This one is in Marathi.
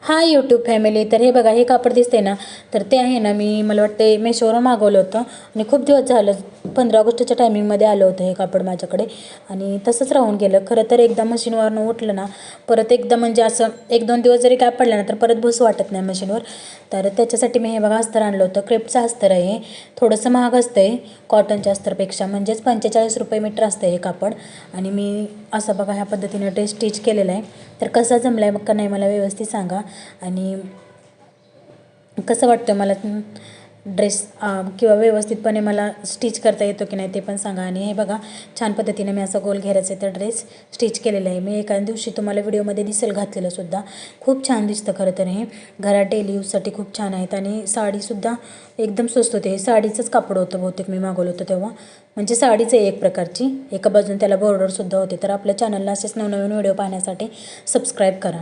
Hi YouTube family. तर हे बघा, हे कापड दिसते ना, तर ते आहे ना, मला वाटते मेशोवरून मागवलं होतं आणि खूप दिवस झालं. 15 ऑगस्टच्या टायमिंगमध्ये आलं होतं हे कापड माझ्याकडे आणि तसंच राहून गेलं. खरं तर एकदा मशीनवरनं उठलं ना, परत एकदा म्हणजे असं 1-2 दिवस जरी काय पडलं ना, तर परत बसू वाटत नाही मशीनवर. तर त्याच्यासाठी मी हे बघा अस्तर आणलं होतं. क्रेपचं अस्तर आहे हे. थोडंसं महाग असतं आहे कॉटनच्या अस्तरपेक्षा, म्हणजेच 45 रुपये मीटर असतं हे कापड. आणि मी असं बघा ह्या पद्धतीनं ड्रेस स्टिच केलेला आहे. तर कसा जमला आहे मग का नाही मला व्यवस्थित सांगा. आणि कसं वाटतं मला ड्रेस किंवा व्यवस्थितपणे मला स्टिच करता येतो की नाही ते पण सांगा. आणि हे बघा, छान पद्धतीने मी असं गोल घेरायचं तर ड्रेस स्टिच केलेला आहे. मी एका दिवशी तुम्हाला व्हिडिओमध्ये दिसेल घातलेलं सुद्धा. खूप छान दिसतं खरं तर हे. घरात डेली यूजसाठी खूप छान आहेत. आणि साडीसुद्धा एकदम स्वस्त होते. हे साडीचंच कापड होतं बहुतेक, मी मागवलं होतं तेव्हा. म्हणजे साडीच आहे एक प्रकारची. एका बाजून त्याला बॉर्डरसुद्धा होते. तर आपल्या चॅनलला असेच नवनवीन व्हिडिओ पाहण्यासाठी सबस्क्राईब करा.